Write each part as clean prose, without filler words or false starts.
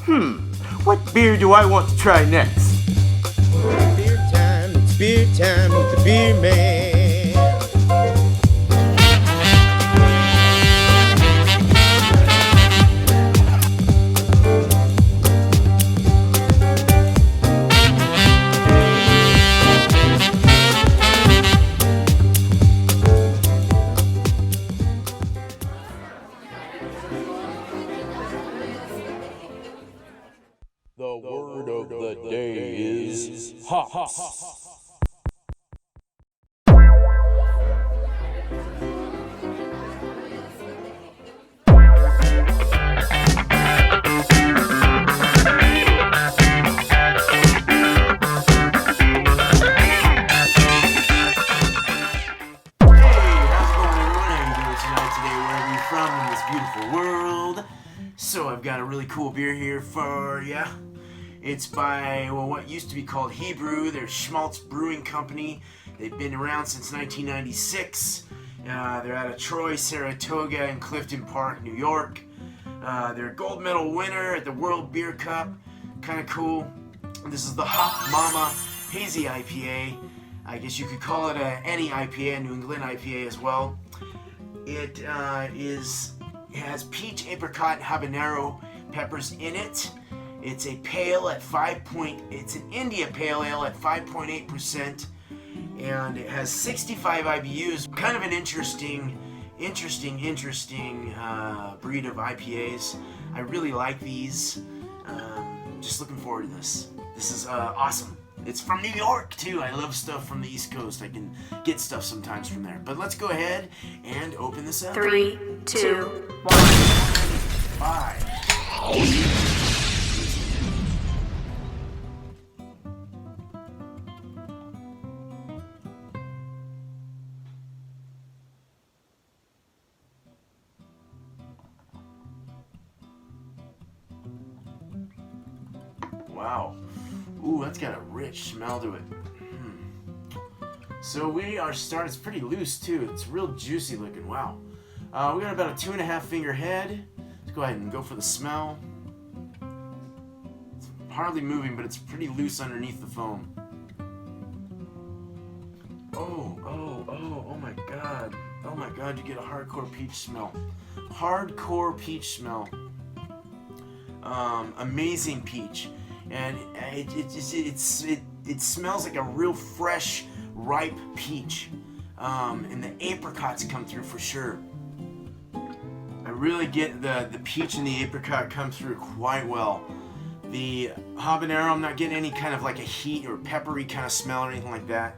What beer do I want to try next? It's beer time with the beer man. The word of the day is hops. So I've got a really cool beer here for ya. It's by, well, what used to be called Hebrew. They're Shmaltz Brewing Company. They've been around since 1996. They're out of Troy, Saratoga, and Clifton Park, New York. They're a gold medal winner at the World Beer Cup. Kind of cool. This is the Momma Hazy IPA. I guess you could call it any IPA, a New England IPA as well. It has peach, apricot, and habanero peppers in it. It's a pale at it's an India Pale Ale at 5.8%, and it has 65 IBUs. Kind of an interesting breed of IPAs. I really like these. Just looking forward to this. This is awesome. It's from New York too. I love stuff from the East Coast. I can get stuff sometimes from there. But let's go ahead and open this up. 3, 2, 1. 5. Wow. Ooh, that's got a rich smell to it. So we are starting, it's pretty loose too. It's real juicy looking, wow. We got about a 2.5 finger head. Let's go ahead and go for the smell. It's hardly moving, but it's pretty loose underneath the foam. Oh my God. Oh my God, you get a hardcore peach smell. Hardcore peach smell. Amazing peach. And it smells like a real fresh, ripe peach, and the apricots come through for sure. I really get the peach and the apricot come through quite well. The habanero, I'm not getting any kind of like a heat or peppery kind of smell or anything like that.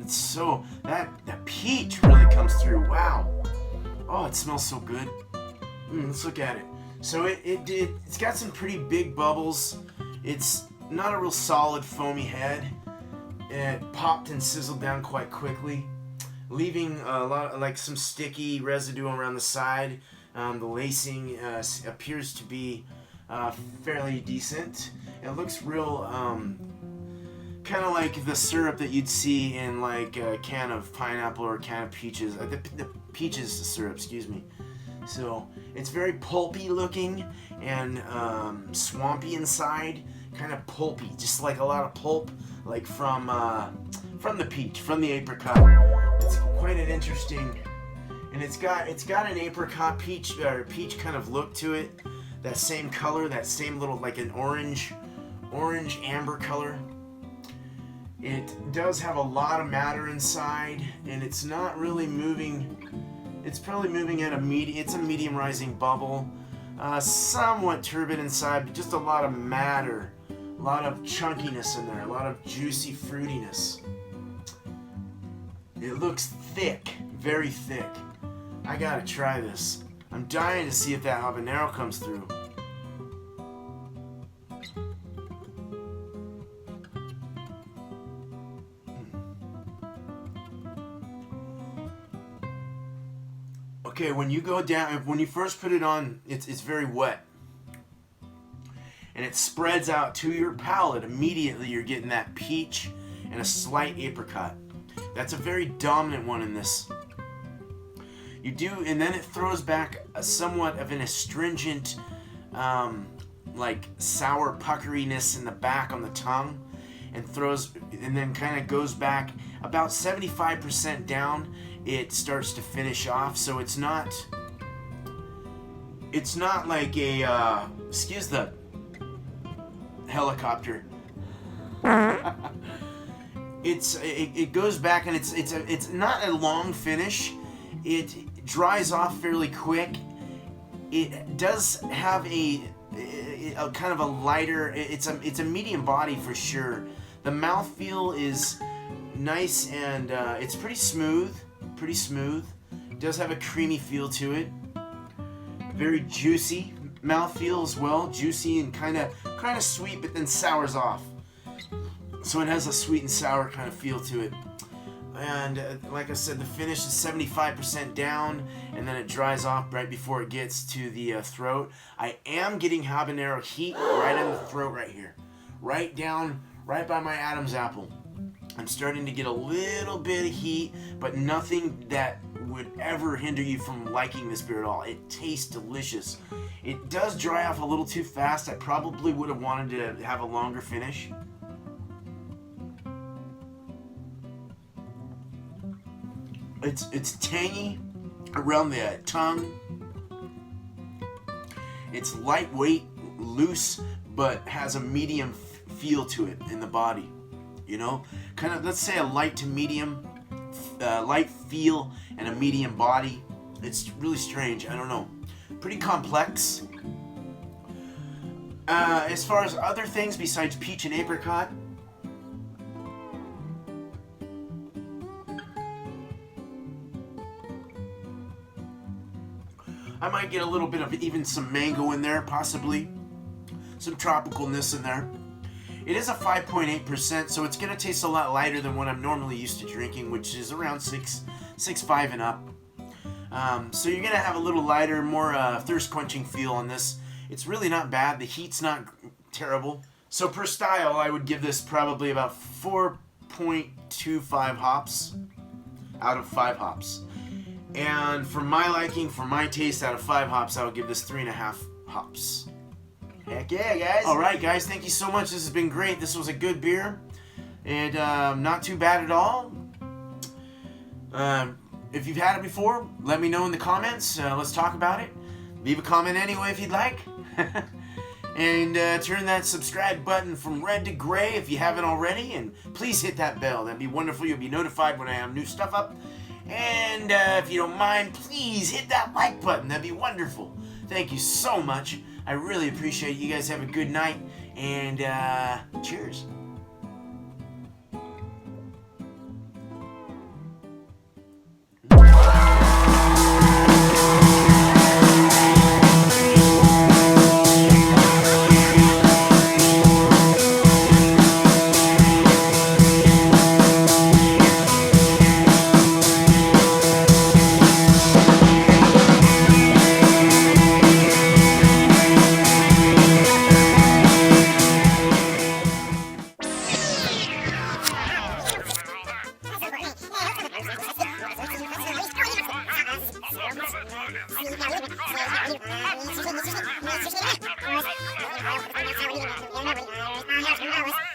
It's so that peach really comes through. Wow. Oh, it smells so good. Let's look at it. So it's got some pretty big bubbles. It's not a real solid foamy head. It popped and sizzled down quite quickly, leaving a lot like some sticky residue around the side. The lacing appears to be fairly decent. It looks real kind of like the syrup that you'd see in like a can of pineapple or a can of peaches. The peaches syrup, excuse me. So it's very pulpy looking and swampy inside, kind of pulpy, just like a lot of pulp, like from the peach, from the apricot. It's quite an interesting, and it's got an apricot peach kind of look to it. That same color, that same little like an orange amber color. It does have a lot of matter inside, and it's not really moving. It's probably moving at a medium rising bubble, somewhat turbid inside, but just a lot of matter, a lot of chunkiness in there, a lot of juicy fruitiness. It looks thick, very thick. I gotta try this. I'm dying to see if that habanero comes through. Okay, when you go down, when you first put it on, it's very wet. And it spreads out to your palate. Immediately you're getting that peach and a slight apricot. That's a very dominant one in this. You do, and then it throws back a somewhat of an astringent like sour puckeriness in the back on the tongue, and then kind of goes back about 75% down. It starts to finish off, so it's not like a excuse the helicopter. It goes back, and it's not a long finish. It dries off fairly quick. It does have a kind of a lighter. It's a medium body for sure. The mouthfeel is nice, and it's pretty smooth. It does have a creamy feel to it. Very juicy mouthfeel as well. Juicy and kind of sweet, but then sours off. So it has a sweet and sour kind of feel to it. And like I said, the finish is 75% down, and then it dries off right before it gets to the throat. I am getting habanero heat right in the throat right here. Right down, right by my Adam's apple. I'm starting to get a little bit of heat, but nothing that would ever hinder you from liking this beer at all. It tastes delicious. It does dry off a little too fast. I probably would have wanted to have a longer finish. It's tangy around the tongue. It's lightweight, loose, but has a medium feel to it in the body. You know, kind of, let's say a light to medium, light feel and a medium body. It's really strange. I don't know. Pretty complex. As far as other things besides peach and apricot, I might get a little bit of even some mango in there, possibly. Some tropicalness in there. It is a 5.8%, so it's going to taste a lot lighter than what I'm normally used to drinking, which is around 6.5 and up. So you're going to have a little lighter, more thirst-quenching feel on this. It's really not bad. The heat's not terrible. So per style, I would give this probably about 4.25 hops out of 5 hops. And for my liking, for my taste, out of 5 hops, I would give this 3.5 hops. Heck yeah, guys. Alright, guys, thank you so much. This has been great. This was a good beer. And not too bad at all. If you've had it before, let me know in the comments. Let's talk about it. Leave a comment anyway if you'd like. And turn that subscribe button from red to gray if you haven't already. And please hit that bell. That'd be wonderful. You'll be notified when I have new stuff up. And if you don't mind, please hit that like button. That'd be wonderful. Thank you so much. I really appreciate it. You guys have a good night. And cheers. Never